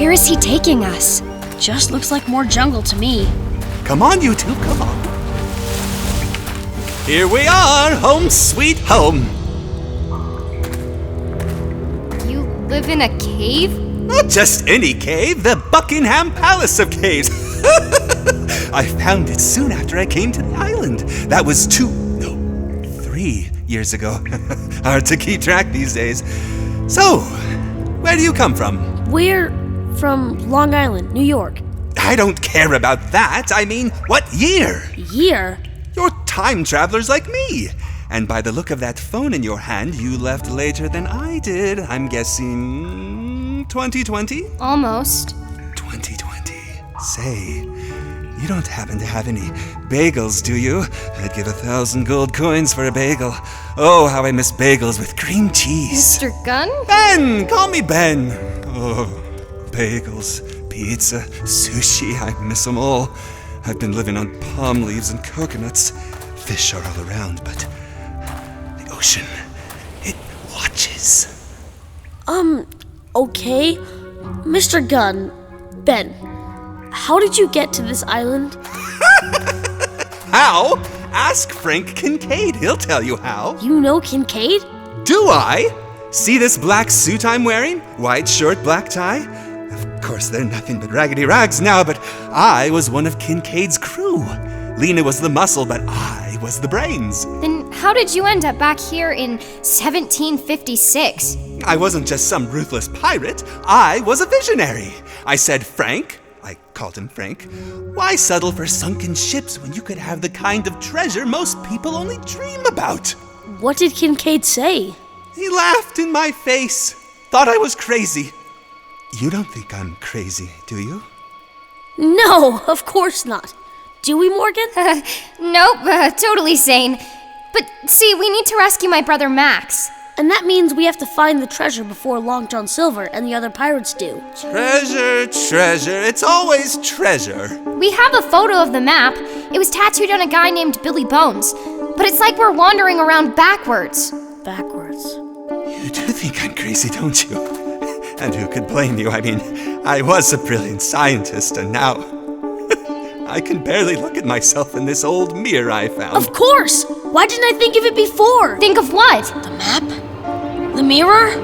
Where is he taking us? Just looks like more jungle to me. Come on, you two, come on. Here we are, home sweet home. You live in a cave? Not just any cave, the Buckingham Palace of caves. I found it soon after I came to the island. That was 3 years ago. Hard to keep track these days. So, where do you come from? We're from Long Island, New York. I don't care about that. I mean, what year? Year? You're time travelers like me. And by the look of that phone in your hand, you left later than I did. I'm guessing 2020? Almost. 2020. Say, you don't happen to have any bagels, do you? I'd give 1,000 gold coins for a bagel. Oh, how I miss bagels with cream cheese. Mr. Gunn? Ben! Call me Ben. Oh, bagels, pizza, sushi, I miss them all. I've been living on palm leaves and coconuts. Fish are all around, but the ocean, it watches. Okay. Mr. Gunn, Ben, how did you get to this island? How? Ask Frank Kincaid. He'll tell you how. You know Kincaid? Do I? See this black suit I'm wearing? White shirt, black tie? Of course, they're nothing but raggedy rags now, but I was one of Kincaid's crew. Lena was the muscle, but I was the brains. Then how did you end up back here in 1756? I wasn't just some ruthless pirate. I was a visionary. I said, Frank, I called him Frank, why settle for sunken ships when you could have the kind of treasure most people only dream about? What did Kincaid say? He laughed in my face. Thought I was crazy. You don't think I'm crazy, do you? No, of course not. Do we, Morgan? Nope, totally sane. But see, we need to rescue my brother Max. And that means we have to find the treasure before Long John Silver and the other pirates do. Treasure, treasure, it's always treasure. We have a photo of the map. It was tattooed on a guy named Billy Bones. But it's like we're wandering around backwards. Backwards. You do think I'm crazy, don't you? And who could blame you? I mean, I was a brilliant scientist, and now I can barely look at myself in this old mirror I found. Of course! Why didn't I think of it before? Think of what? The map? The mirror?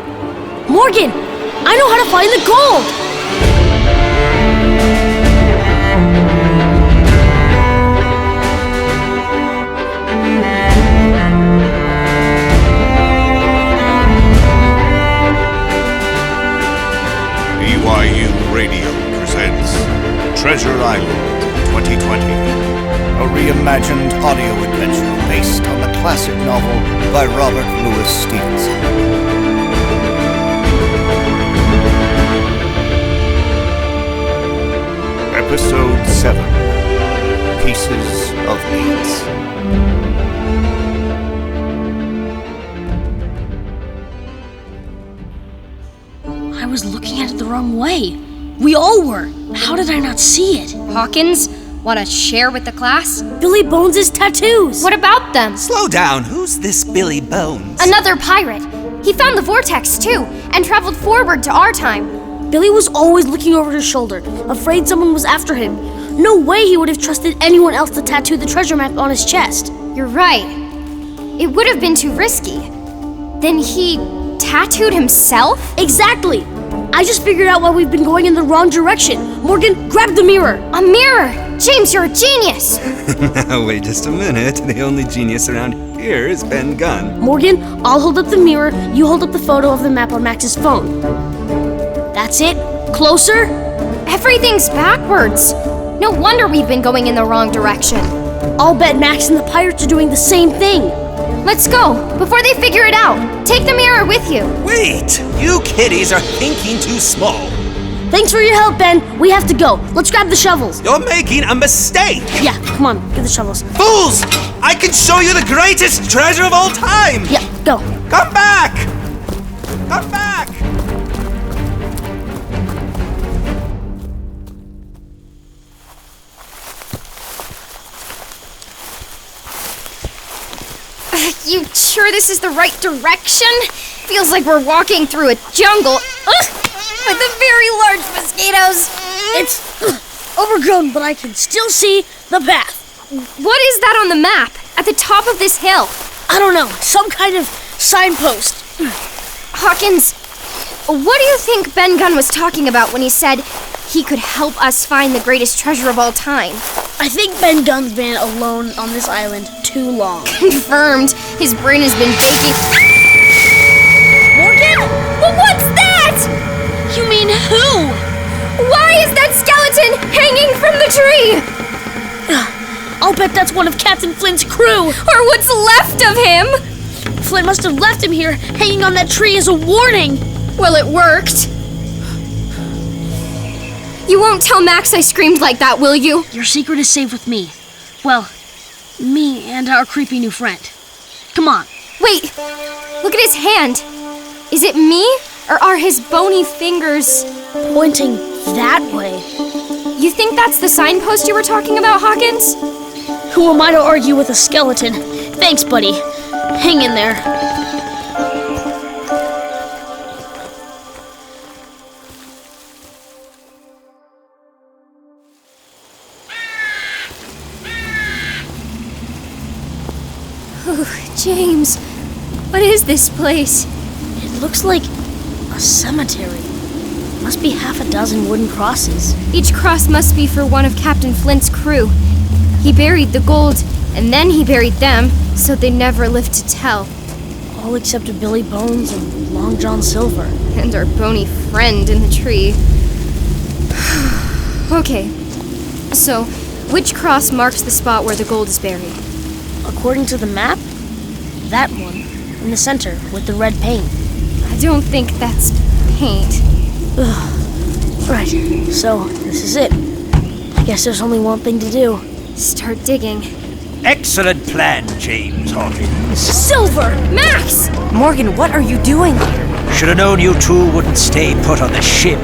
Morgan, I know how to find the gold! BYU Radio presents Treasure Island 2020, a reimagined audio adventure based on the classic novel by Robert Louis Stevenson. Episode 7, Pieces of Meat. I was looking at it the wrong way. We all were. How did I not see it? Hawkins, want to share with the class? Billy Bones' tattoos. What about them? Slow down. Who's this Billy Bones? Another pirate. He found the vortex too, and traveled forward to our time. Billy was always looking over his shoulder, afraid someone was after him. No way he would have trusted anyone else to tattoo the treasure map on his chest. You're right. It would have been too risky. Then he tattooed himself? Exactly. I just figured out why we've been going in the wrong direction. Morgan, grab the mirror. A mirror! James, you're a genius! Now, wait just a minute. The only genius around here is Ben Gunn. Morgan, I'll hold up the mirror. You hold up the photo of the map on Max's phone. That's it. Closer. Everything's backwards. No wonder we've been going in the wrong direction. I'll bet Max and the pirates are doing the same thing. Let's go, before they figure it out. Take the mirror with you. Wait! You kiddies are thinking too small. Thanks for your help, Ben. We have to go. Let's grab the shovels. You're making a mistake! Yeah, come on, get the shovels. Fools! I can show you the greatest treasure of all time! Yeah, go. Come back! Come back! You sure this is the right direction? Feels like we're walking through a jungle. Ugh! with the very large mosquitoes. It's overgrown, but I can still see the path. What is that on the map at the top of this hill? I don't know, some kind of signpost. Hawkins, what do you think Ben Gunn was talking about when he said he could help us find the greatest treasure of all time? I think Ben Gunn's been alone on this island too long. Confirmed. His brain has been baking. Morgan? Well, what's that? You mean who? Why is that skeleton hanging from the tree? I'll bet that's one of Captain Flint's crew. Or what's left of him? Flint must have left him here, hanging on that tree as a warning. Well, it worked. You won't tell Max I screamed like that, will you? Your secret is safe with me. Well, me and our creepy new friend. Come on. Wait, look at his hand. Is it me, or are his bony fingers Pointing that way. You think that's the signpost you were talking about, Hawkins? Who am I to argue with a skeleton? Thanks, buddy. Hang in there. James, what is this place? It looks like a cemetery. Must be half a dozen wooden crosses. Each cross must be for one of Captain Flint's crew. He buried the gold, and then he buried them, so they never lived to tell. All except Billy Bones and Long John Silver. And our bony friend in the tree. Okay, so which cross marks the spot where the gold is buried? According to the map, that one, in the center, with the red paint. I don't think that's paint. Right, so this is it. I guess there's only one thing to do. Start digging. Excellent plan, James Hawkins. Silver! Max! Morgan, what are you doing here? Should have known you two wouldn't stay put on the ship.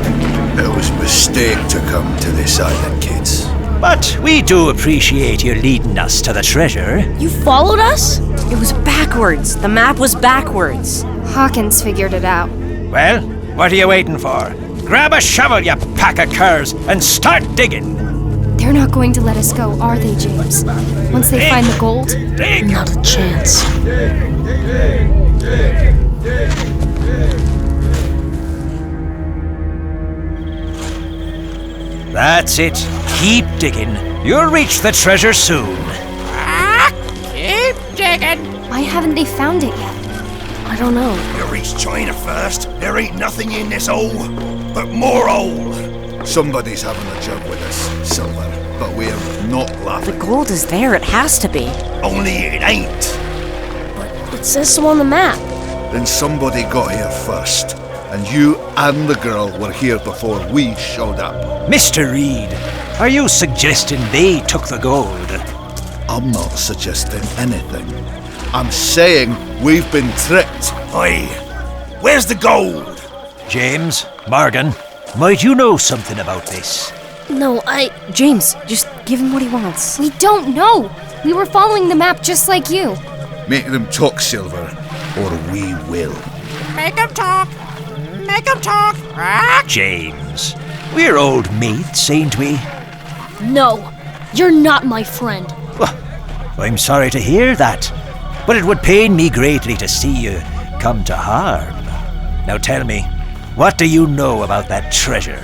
It was a mistake to come to this island, kids. But we do appreciate you leading us to the treasure. You followed us? It was backwards. The map was backwards. Hawkins figured it out. Well, what are you waiting for? Grab a shovel, you pack of curs, and start digging. They're not going to let us go, are they, James? Once they find the gold? Dig! Not a chance. That's it. Keep digging. You'll reach the treasure soon. Keep digging. Why haven't they found it yet? I don't know. You reach China first. There ain't nothing in this hole, but more hole. Somebody's having a joke with us, Silver, but we're not The laughing. gold is there. It has to be. Only it ain't. But it says so on the map. Then somebody got here first, and you and the girl were here before we showed up. Mr. Reed, are you suggesting they took the gold? I'm not suggesting anything. I'm saying we've been tricked. Oi, where's the gold? James, Morgan, might you know something about this? No, James, just give him what he wants. We don't know. We were following the map just like you. Make them talk, Silver, or we will. Make them talk. Make them talk. James, we're old mates, ain't we? No. You're not my friend. Well, I'm sorry to hear that, but it would pain me greatly to see you come to harm. Now tell me, what do you know about that treasure?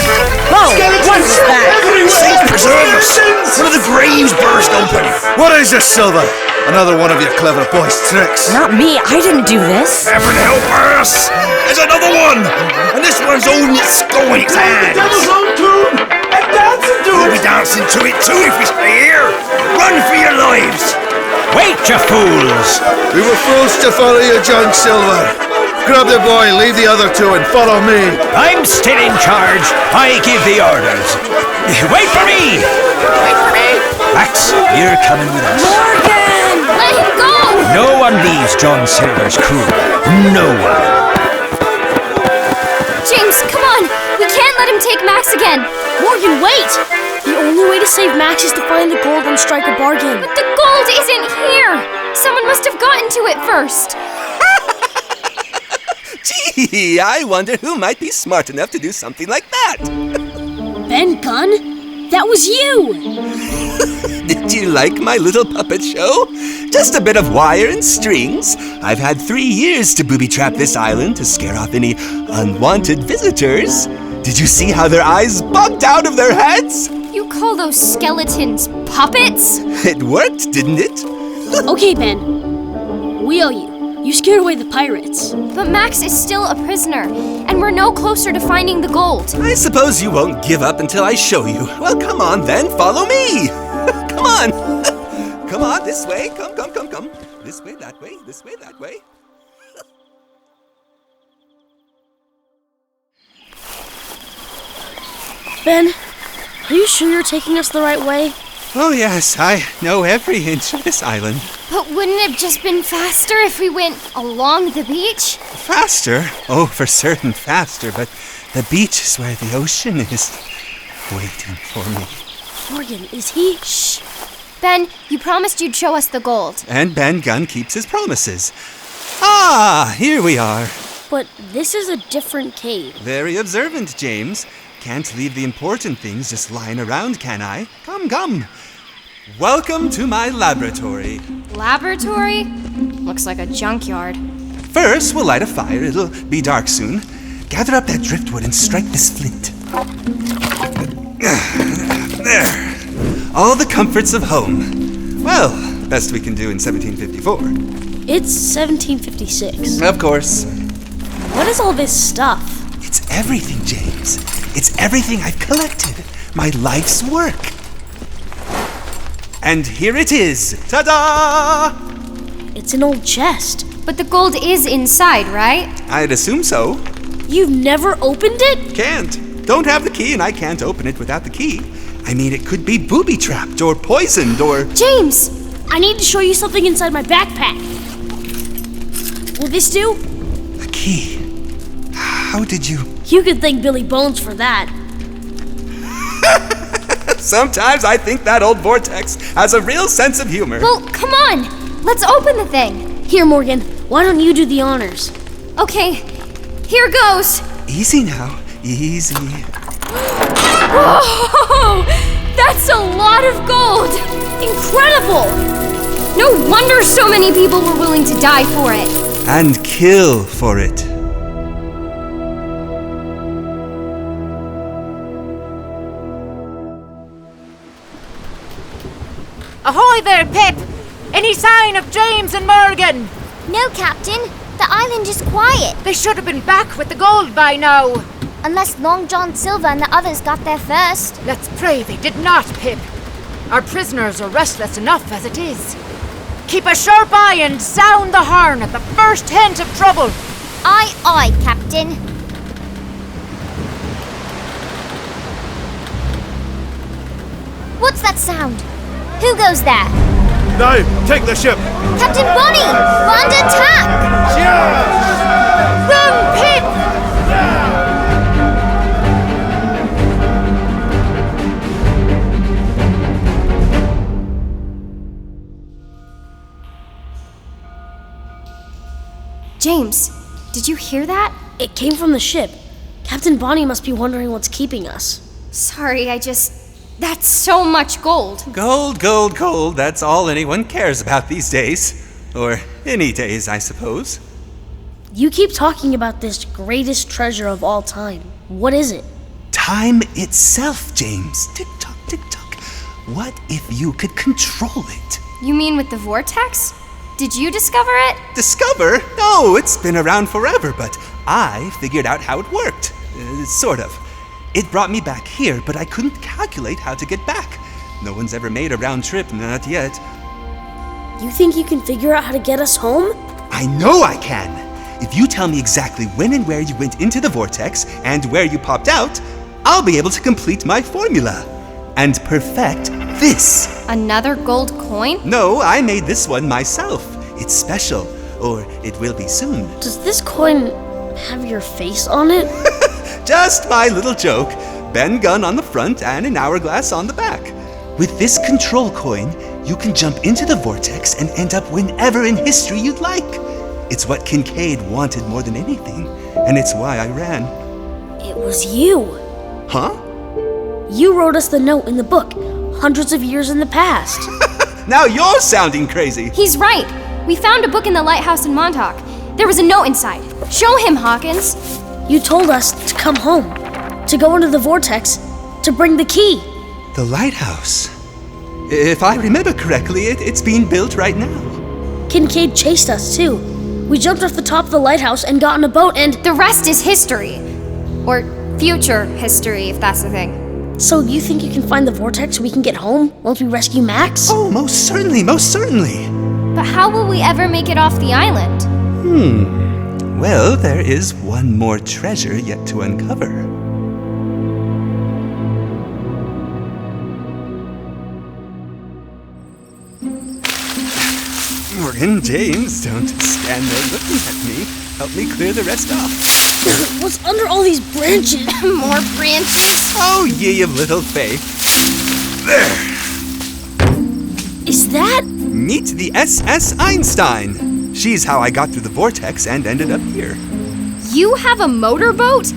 What's that? Saints preserve us. One of the graves burst open. What is this, Silver? Another one of your clever boy's tricks. Not me. I didn't do this. Heaven help us! There's another one! And this one's holding its skull in its hands. We'll be dancing to it too if we stay here. Run for your lives! Wait, you fools! We were fools to follow you, John Silver. Grab the boy, leave the other two, and follow me. I'm still in charge. I give the orders. Wait for me! Wait for me! Max, you're coming with us. Morgan! Let him go! No one leaves John Silver's crew. No one. James, come on! We can't let him take Max again! Morgan, wait! The only way to save Max is to find the gold and strike a bargain. But the gold isn't here! Someone must have gotten to it first! Gee Gee, I wonder who might be smart enough to do something like that. Ben Gunn? That was you! Did you like my little puppet show? Just a bit of wire and strings. I've had 3 years to booby-trap this island to scare off any unwanted visitors. Did you see how their eyes bugged out of their heads? You call those skeletons puppets? It worked, didn't it? Okay, Ben. We owe you. You scared away the pirates. But Max is still a prisoner, and we're no closer to finding the gold. I suppose you won't give up until I show you. Well, come on then, follow me. Come on. Come on, this way. Come. This way, that way, this way, that way. Ben, are you sure you're taking us the right way? Oh yes, I know every inch of this island. But wouldn't it have just been faster if we went along the beach? Faster? Oh, for certain faster, but the beach is where the ocean is waiting for me. Morgan, is he? Shh. Ben, you promised you'd show us the gold. And Ben Gunn keeps his promises. Ah, here we are. But this is a different cave. Very observant, James. Can't leave the important things just lying around, can I? Come. Welcome to my laboratory. Laboratory? Looks like a junkyard. First, we'll light a fire. It'll be dark soon. Gather up that driftwood and strike this flint. There. All the comforts of home. Well, best we can do in 1754. It's 1756. Of course. What is all this stuff? It's everything, James. It's everything I've collected. My life's work. And here it is. Ta-da! It's an old chest. But the gold is inside, right? I'd assume so. You've never opened it? Can't. Don't have the key, and I can't open it without the key. I mean, it could be booby-trapped or poisoned or... James! I need to show you something inside my backpack. Will this do? A key. How did you... You could thank Billy Bones for that. Sometimes I think that old vortex has a real sense of humor. Well, come on! Let's open the thing! Here, Morgan, why don't you do the honors? Okay, here goes! Easy now. Easy. Whoa! That's a lot of gold! Incredible! No wonder so many people were willing to die for it! And kill for it. Ahoy there, Pip! Any sign of James and Morgan? No, Captain. The island is quiet. They should have been back with the gold by now. Unless Long John Silver and the others got there first. Let's pray they did not, Pip. Our prisoners are restless enough as it is. Keep a sharp eye and sound the horn at the first hint of trouble. Aye, aye, Captain. What's that sound? Who goes there? Now, take the ship! Captain Bonnie! We're under attack! Run, Pip! James, did you hear that? It came from the ship. Captain Bonnie must be wondering what's keeping us. Sorry, that's so much gold. Gold. That's all anyone cares about these days. Or any days, I suppose. You keep talking about this greatest treasure of all time. What is it? Time itself, James. Tick-tock, tick-tock. What if you could control it? You mean with the vortex? Did you discover it? Discover? No, it's been around forever, but I figured out how it worked. Sort of. It brought me back here, but I couldn't calculate how to get back. No one's ever made a round trip, not yet. You think you can figure out how to get us home? I know I can! If you tell me exactly when and where you went into the vortex and where you popped out, I'll be able to complete my formula and perfect this. Another gold coin? No, I made this one myself. It's special, or it will be soon. Does this coin have your face on it? Just my little joke. Ben Gunn on the front and an hourglass on the back. With this control coin, you can jump into the vortex and end up whenever in history you'd like. It's what Kincaid wanted more than anything, and it's why I ran. It was you. Huh? You wrote us the note in the book, hundreds of years in the past. Now you're sounding crazy. He's right. We found a book in the lighthouse in Montauk. There was a note inside. Show him, Hawkins. You told us to come home, to go into the vortex, to bring the key. The lighthouse. If I remember correctly, it's being built right now. Kincaid chased us, too. We jumped off the top of the lighthouse and got in a boat and... The rest is history. Or future history, if that's the thing. So you think you can find the vortex so we can get home once we rescue Max? Oh, most certainly, most certainly. But how will we ever make it off the island? Well, there is one more treasure yet to uncover. Morgan, James, don't stand there looking at me. Help me clear the rest off. What's under all these branches? More branches? Oh, ye of little faith. There. Is that? Meet the SS Einstein. She's how I got through the vortex and ended up here. You have a motorboat?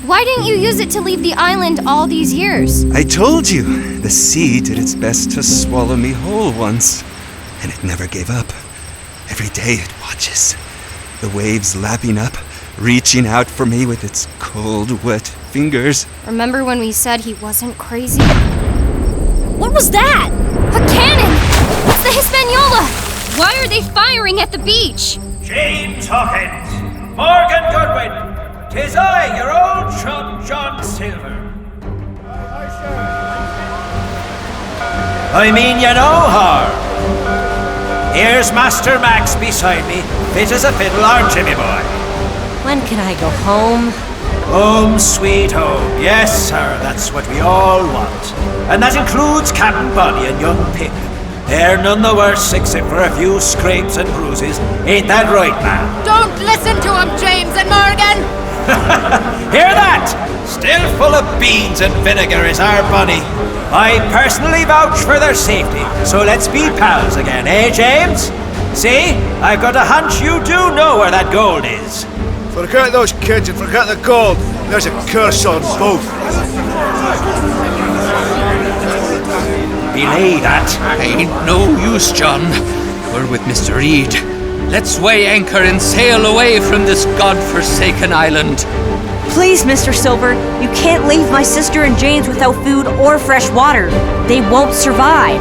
Why didn't you use it to leave the island all these years? I told you, the sea did its best to swallow me whole once, and it never gave up. Every day it watches, the waves lapping up, reaching out for me with its cold, wet fingers. Remember when we said he wasn't crazy? What was that? A cannon! It's the Hispaniola! Why are they firing at the beach? James Hawkins, Morgan Goodwin, 'tis I, your old chum, John Silver. I mean, you know her. Here's Master Max beside me, fit as a fiddle, aren't you, me boy? When can I go home? Home, sweet home. Yes, sir, that's what we all want. And that includes Captain Bonnie and young Pip. They're none the worse except for a few scrapes and bruises. Ain't that right, ma'am? Don't listen to him, James and Morgan! Hear that? Still full of beans and vinegar is our Bonnie. I personally vouch for their safety, so let's be pals again, eh, James? See, I've got a hunch you do know where that gold is. Forget those kids and forget the gold. There's a curse on both. Belay that. Ain't no use, John. We're with Mr. Reed. Let's weigh anchor and sail away from this god-forsaken island. Please, Mr. Silver, you can't leave my sister and James without food or fresh water. They won't survive.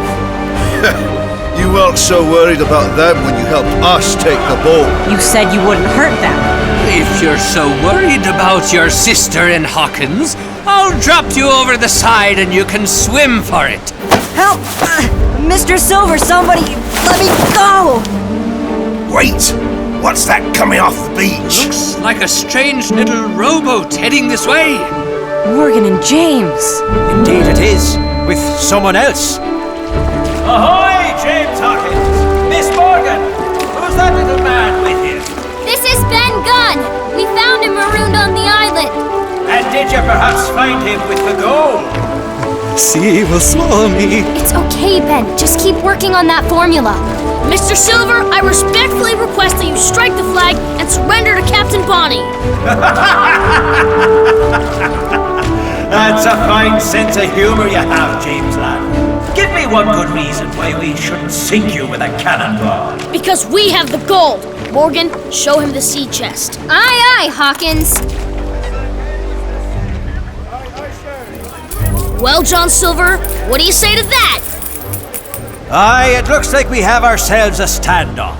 You weren't so worried about them when you helped us take the boat. You said you wouldn't hurt them. If you're so worried about your sister and Hawkins, I'll drop you over the side and you can swim for it. Help! Mr. Silver, somebody, let me go! Wait! What's that coming off the beach? Looks like a strange little rowboat heading this way. Morgan and James. Indeed it is, with someone else. Ahoy, James Hawkins! Miss Morgan! Who's that little man with you? This is Ben Gunn! We found him marooned on the island. And did you perhaps find him with the gold? Sea will swallow me. It's okay, Ben. Just keep working on that formula. Mr. Silver, I respectfully request that you strike the flag and surrender to Captain Bonnie. That's a fine sense of humor you have, James lad. Give me one good reason why we shouldn't sink you with a cannonball. Because we have the gold. Morgan, show him the sea chest. Aye, aye, Hawkins. Well, John Silver, what do you say to that? Aye, it looks like we have ourselves a standoff.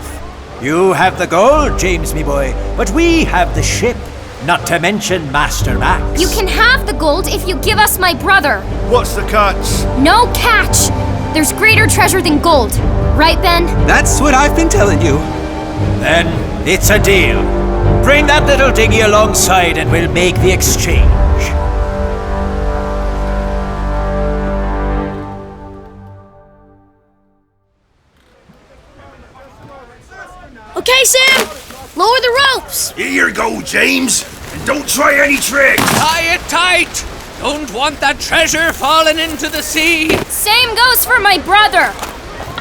You have the gold, James, me boy, but we have the ship, not to mention Master Max. You can have the gold if you give us my brother. What's the catch? No catch. There's greater treasure than gold. Right, Ben? That's what I've been telling you. Then it's a deal. Bring that little dinghy alongside and we'll make the exchange. Okay, Sam, lower the ropes. Here you go, James. And don't try any tricks. Tie it tight. Don't want that treasure falling into the sea. Same goes for my brother.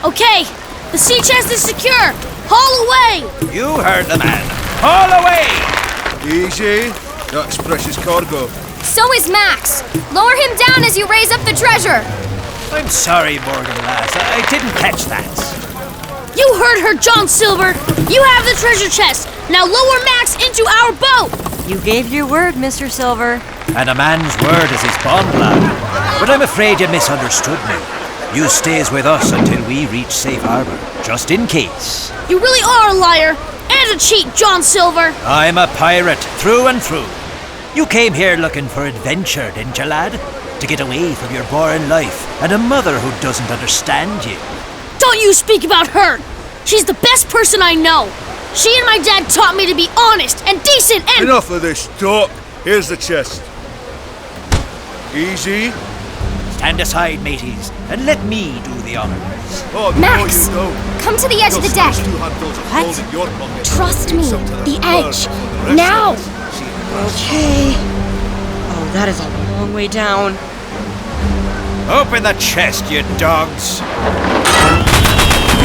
Okay, the sea chest is secure. Haul away! You heard the man. Haul away! Easy. That's precious cargo. So is Max. Lower him down as you raise up the treasure. I'm sorry, Morgan lass. I didn't catch that. You heard her, John Silver. You have the treasure chest. Now lower Max into our boat. You gave your word, Mr. Silver. And a man's word is his bond, lad. But I'm afraid you misunderstood me. You stays with us until we reach safe harbor, just in case. You really are a liar and a cheat, John Silver. I'm a pirate, through and through. You came here looking for adventure, didn't you, lad? To get away from your boring life and a mother who doesn't understand you. Don't you speak about her. She's the best person I know. She and my dad taught me to be honest and decent and... Enough of this talk. Here's the chest. Easy. Stand aside, mateys, and let me do the honors. Oh, Max, no, you don't. come to the edge of the deck. What? Trust me, the edge. Now. Okay. Oh, that is a long way down. Open the chest, you dogs.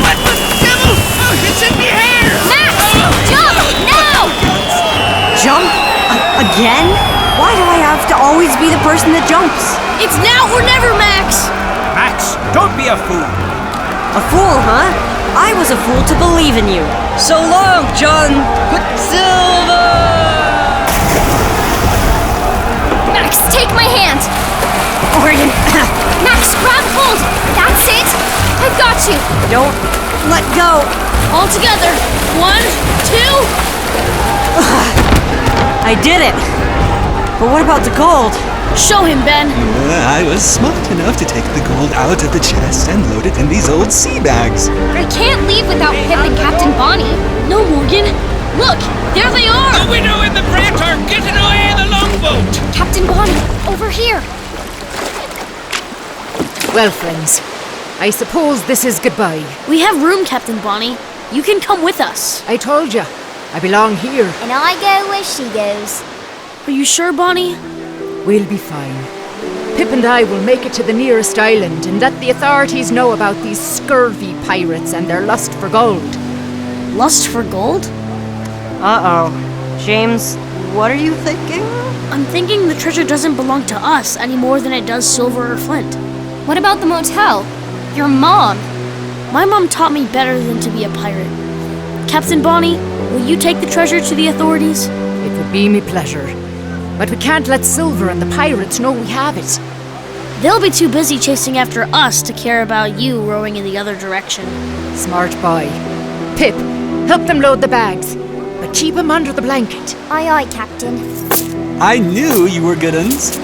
What the devil? Oh, it's in the air! Max, jump now! Jump? Again? Why do I have to always be the person that jumps? It's now or never, Max. Max, don't be a fool. A fool, huh? I was a fool to believe in you. So long, John Quicksilver! Max, take my hand. Oregon, Max, grab hold. That's it. I've got you. don't let go. All together. 1, 2... I did it. But what about the gold? Show him, Ben. I was smart enough to take the gold out of the chest and load it in these old sea bags. I can't leave without Pip and Captain Bonnie. No, Morgan. Look, there they are. The widow and the praetor getting away in the longboat. Captain Bonnie, over here. Well, friends, I suppose this is goodbye. We have room, Captain Bonnie. You can come with us. I told you, I belong here. And I go where she goes. Are you sure, Bonnie? We'll be fine. Pip and I will make it to the nearest island and let the authorities know about these scurvy pirates and their lust for gold. Lust for gold? Uh-oh. James, what are you thinking? I'm thinking the treasure doesn't belong to us any more than it does Silver or Flint. What about the motel? Your mom. My mom taught me better than to be a pirate. Captain Bonnie, will you take the treasure to the authorities? It would be me pleasure. But we can't let Silver and the pirates know we have it. They'll be too busy chasing after us to care about you rowing in the other direction. Smart boy. Pip, help them load the bags. But keep them under the blanket. Aye, aye, Captain. I knew you were good uns.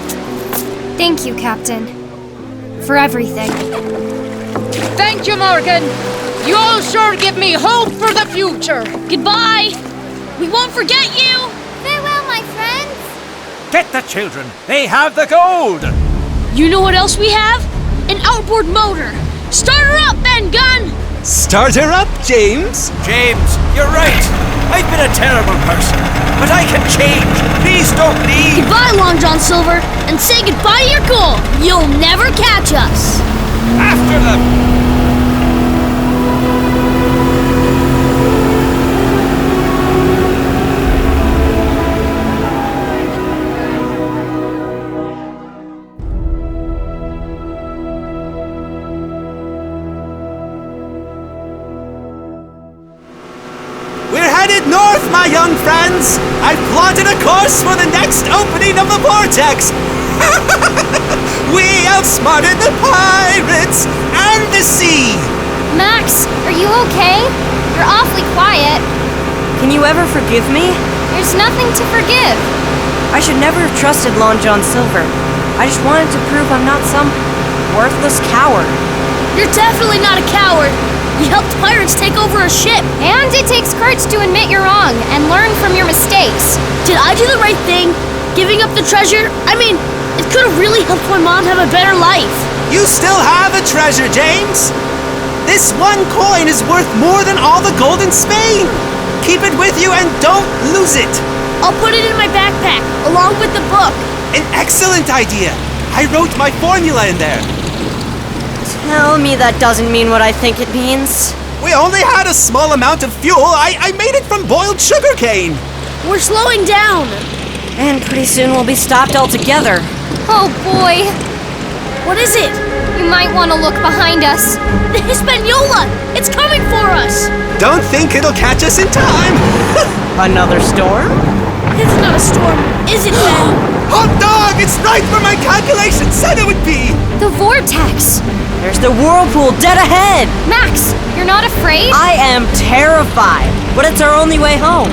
Thank you, Captain. For everything. Thank you, Morgan. You all sure give me hope for the future. Goodbye! We won't forget you! Farewell, my friends. Get the children. They have the gold. You know what else we have? An outboard motor. Start her up, Ben Gunn! Start her up, James. James, you're right. I've been a terrible person, but I can change. Please don't leave. Goodbye, Long John Silver, and say goodbye to your gold. You'll never catch us. After them. North, my young friends! I've plotted a course for the next opening of the vortex! We outsmarted the pirates and the sea! Max, are you okay? You're awfully quiet. Can you ever forgive me? There's nothing to forgive. I should never have trusted Long John Silver. I just wanted to prove I'm not some worthless coward. You're definitely not a coward. You helped pirates take over a ship. And it takes courage to admit you're wrong and learn from your mistakes. Did I do the right thing? Giving up the treasure? I mean, it could have really helped my mom have a better life. You still have a treasure, James. This one coin is worth more than all the gold in Spain. Keep it with you and don't lose it. I'll put it in my backpack, along with the book. An excellent idea. I wrote my formula in there. Tell me that doesn't mean what I think it means. We only had a small amount of fuel. I made it from boiled sugarcane. We're slowing down. And pretty soon we'll be stopped altogether. Oh boy. What is it? You might want to look behind us. The Hispaniola! It's coming for us! Don't think it'll catch us in time. Another storm? It's not a storm, is it, Ben? Hot dog! It's right where my calculations said it would be! The vortex! There's the whirlpool dead ahead! Max, you're not afraid? I am terrified, but it's our only way home.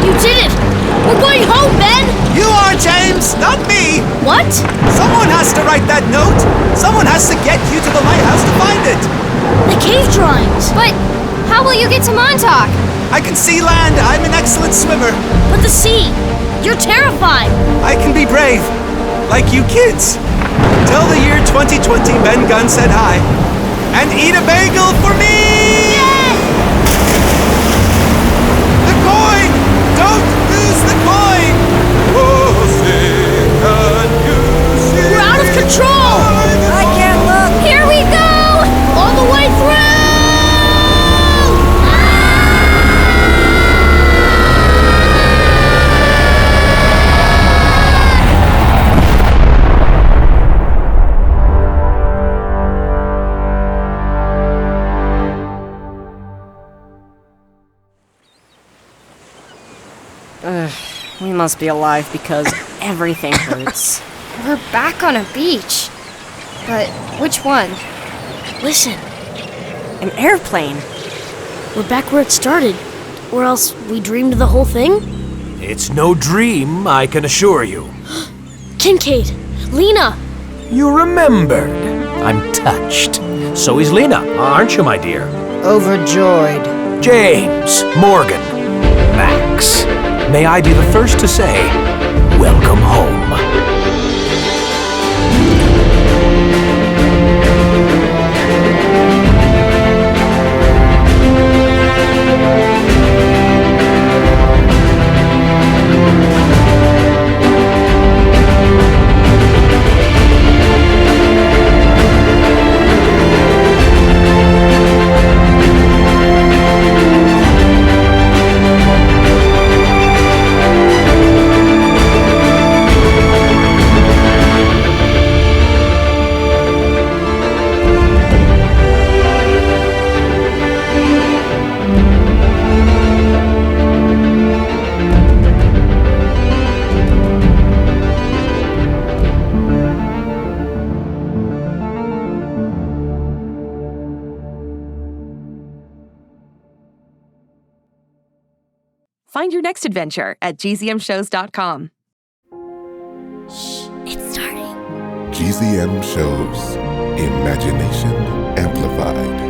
You did it! We're going home, Ben! You are, James, not me! What? Someone has to write that note! Someone has to get you to the lighthouse to find it! The cave drawings! But how will you get to Montauk? I can see land. I'm an excellent swimmer. But the sea! You're terrified! I can be brave. Like you kids. Till the year 2020, Ben Gunn said hi. And eat a bagel for me! Yeah! The coin! Don't lose the coin! Oh, say, can you see? We're out of control! I can't look! Here we go! All the way through! We must be alive because everything hurts. We're back on a beach. But which one? Listen, An airplane. we're back where it started. Or else we dreamed the whole thing? It's no dream, I can assure you. Kincaid! Lena! You remembered. I'm touched. So is Lena, aren't you, my dear? Overjoyed. James, Morgan, Max. May I be the first to say, welcome home. Find your next adventure at gzmshows.com. Shh, it's starting. GZM Shows. Imagination Amplified.